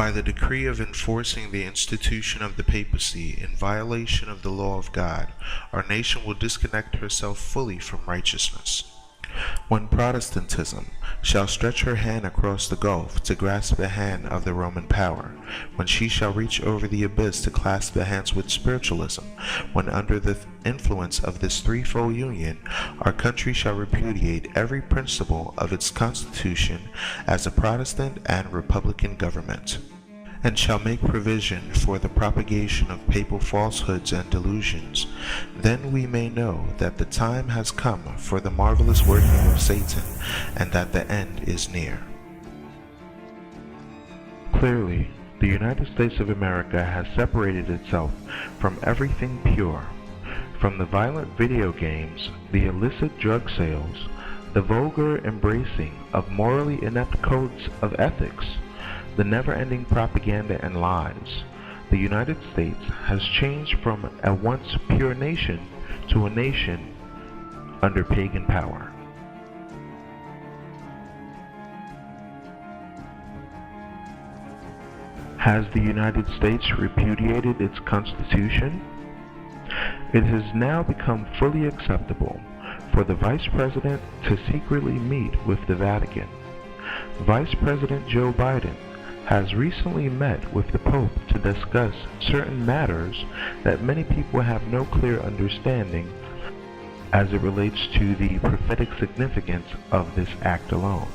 By the decree of enforcing the institution of the papacy in violation of the law of God, our nation will disconnect herself fully from righteousness. When Protestantism shall stretch her hand across the gulf to grasp the hand of the Roman power, when she shall reach over the abyss to clasp the hands with spiritualism, when under the influence of this threefold union, our country shall repudiate every principle of its constitution as a Protestant and Republican government, and shall make provision for the propagation of papal falsehoods and delusions, then we may know that the time has come for the marvelous working of Satan, and that the end is near. Clearly, the United States of America has separated itself from everything pure, from the violent video games, the illicit drug sales, the vulgar embracing of morally inept codes of ethics, the never-ending propaganda and lies. The United States has changed from a once pure nation to a nation under pagan power. Has the United States repudiated its Constitution? It has now become fully acceptable for the Vice President to secretly meet with the Vatican. Vice President Joe Biden has recently met with the Pope to discuss certain matters that many people have no clear understanding as it relates to the prophetic significance of this act alone.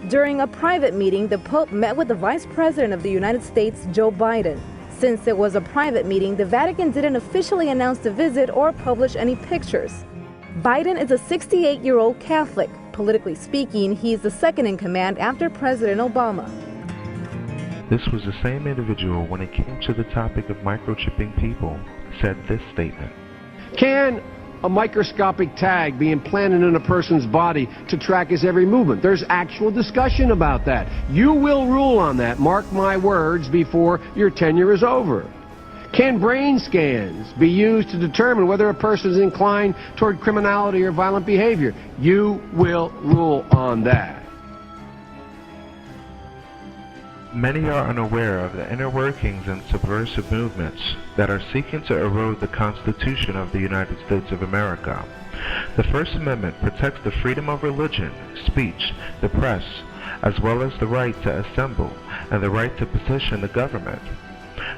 During a private meeting, the Pope met with the Vice President of the United States, Joe Biden. Since it was a private meeting, the Vatican didn't officially announce the visit or publish any pictures. Biden is a 68-year-old Catholic. Politically speaking, he is the second in command after President Obama. This was the same individual, when it came to the topic of microchipping people, said this statement. Can a microscopic tag be implanted in a person's body to track his every movement? There's actual discussion about that. You will rule on that, mark my words, before your tenure is over. Can brain scans be used to determine whether a person is inclined toward criminality or violent behavior? You will rule on that. Many are unaware of the inner workings and subversive movements that are seeking to erode the Constitution of the United States of America. The First Amendment protects the freedom of religion, speech, the press, as well as the right to assemble and the right to petition the government.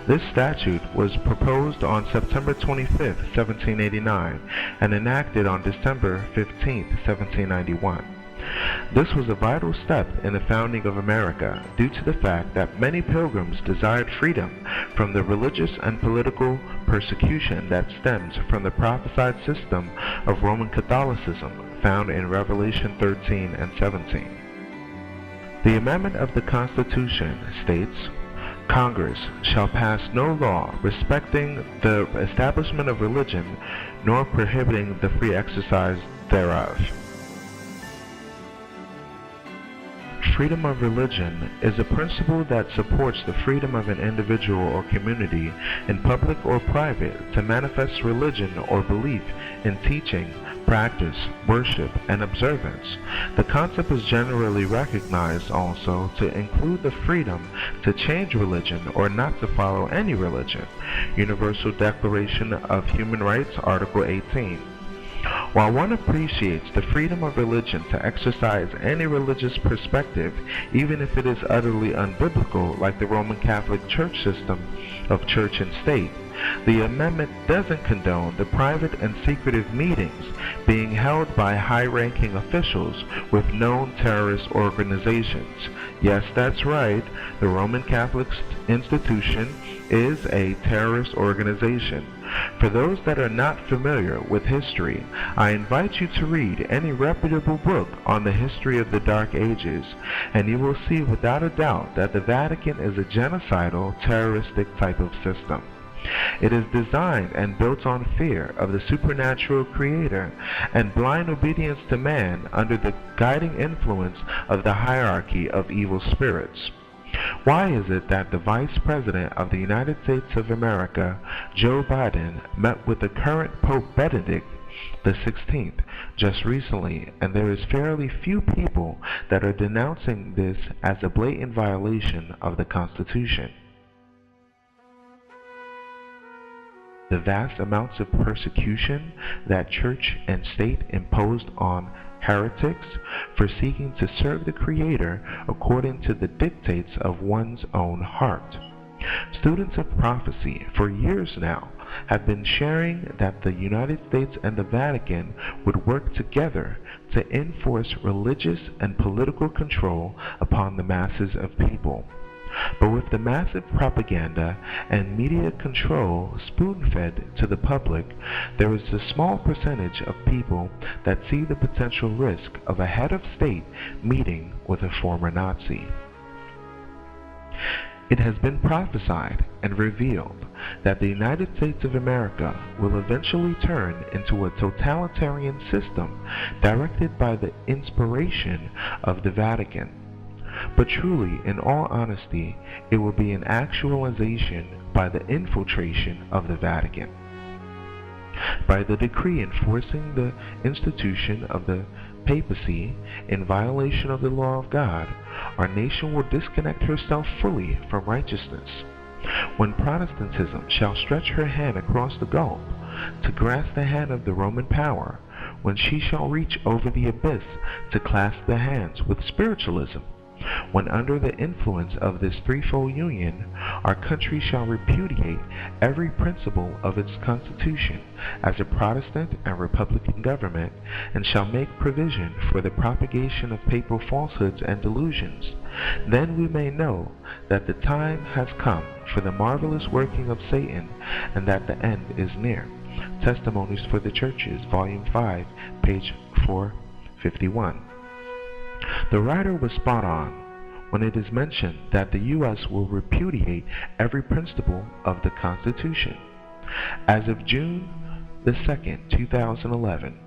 This statute was proposed on September 25, 1789, and enacted on December 15, 1791. This was a vital step in the founding of America due to the fact that many pilgrims desired freedom from the religious and political persecution that stems from the prophesied system of Roman Catholicism found in Revelation 13 and 17. The amendment of the Constitution states, Congress shall pass no law respecting the establishment of religion, nor prohibiting the free exercise thereof. Freedom of religion is a principle that supports the freedom of an individual or community, in public or private, to manifest religion or belief in teaching, practice, worship, and observance. The concept is generally recognized also to include the freedom to change religion or not to follow any religion. Universal Declaration of Human Rights, Article 18. While one appreciates the freedom of religion to exercise any religious perspective, even if it is utterly unbiblical, like the Roman Catholic Church system of church and state, the amendment doesn't condone the private and secretive meetings being held by high-ranking officials with known terrorist organizations. Yes, that's right, the Roman Catholic institution is a terrorist organization. For those that are not familiar with history, I invite you to read any reputable book on the history of the Dark Ages, and you will see without a doubt that the Vatican is a genocidal, terroristic type of system. It is designed and built on fear of the supernatural creator and blind obedience to man under the guiding influence of the hierarchy of evil spirits. Why is it that the Vice President of the United States of America, Joe Biden, met with the current Pope Benedict the 16th, just recently, and there is fairly few people that are denouncing this as a blatant violation of the Constitution. The vast amounts of persecution that church and state imposed on heretics for seeking to serve the Creator according to the dictates of one's own heart. Students of prophecy for years now have been sharing that the United States and the Vatican would work together to enforce religious and political control upon the masses of people. But with the massive propaganda and media control spoon-fed to the public, there is a small percentage of people that see the potential risk of a head of state meeting with a former Nazi. It has been prophesied and revealed that the United States of America will eventually turn into a totalitarian system directed by the inspiration of the Vatican. But truly, in all honesty, it will be an actualization by the infiltration of the Vatican. By the decree enforcing the institution of the papacy in violation of the law of God, our nation will disconnect herself fully from righteousness. When Protestantism shall stretch her hand across the gulf to grasp the hand of the Roman power, when she shall reach over the abyss to clasp the hands with spiritualism, when under the influence of this threefold union, our country shall repudiate every principle of its constitution as a Protestant and Republican government, and shall make provision for the propagation of papal falsehoods and delusions, then we may know that the time has come for the marvelous working of Satan, and that the end is near. Testimonies for the Churches, Volume 5, page 451. The writer was spot on when it is mentioned that the U.S. will repudiate every principle of the Constitution. As of June the 2nd, 2011,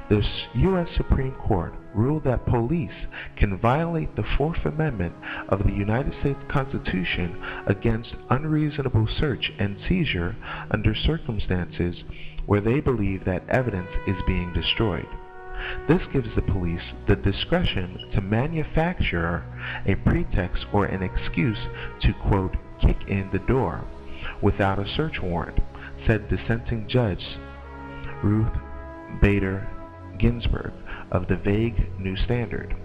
the U.S. Supreme Court ruled that police can violate the Fourth Amendment of the United States Constitution against unreasonable search and seizure under circumstances where they believe that evidence is being destroyed. This gives the police the discretion to manufacture a pretext or an excuse to, quote, kick in the door without a search warrant, said dissenting Judge Ruth Bader Ginsburg of the vague New Standard.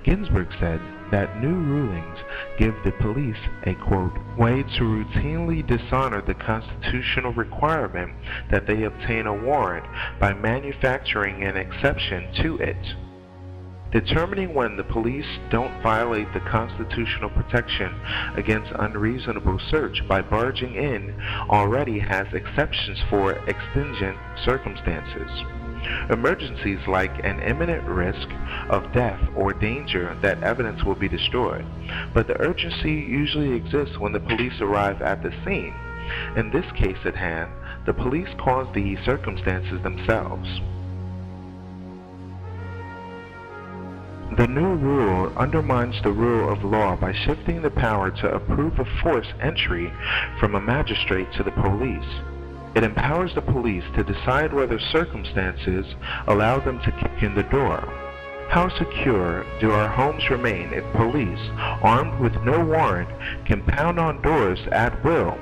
Ginsburg said that new rulings give the police a, quote, way to routinely dishonor the constitutional requirement that they obtain a warrant by manufacturing an exception to it. Determining when the police don't violate the constitutional protection against unreasonable search by barging in already has exceptions for exigent circumstances. Emergencies like an imminent risk of death or danger that evidence will be destroyed, but the urgency usually exists when the police arrive at the scene. In this case at hand, the police caused the circumstances themselves. The new rule undermines the rule of law by shifting the power to approve of force entry from a magistrate to the police. It empowers the police to decide whether circumstances allow them to kick in the door. How secure do our homes remain if police, armed with no warrant, can pound on doors at will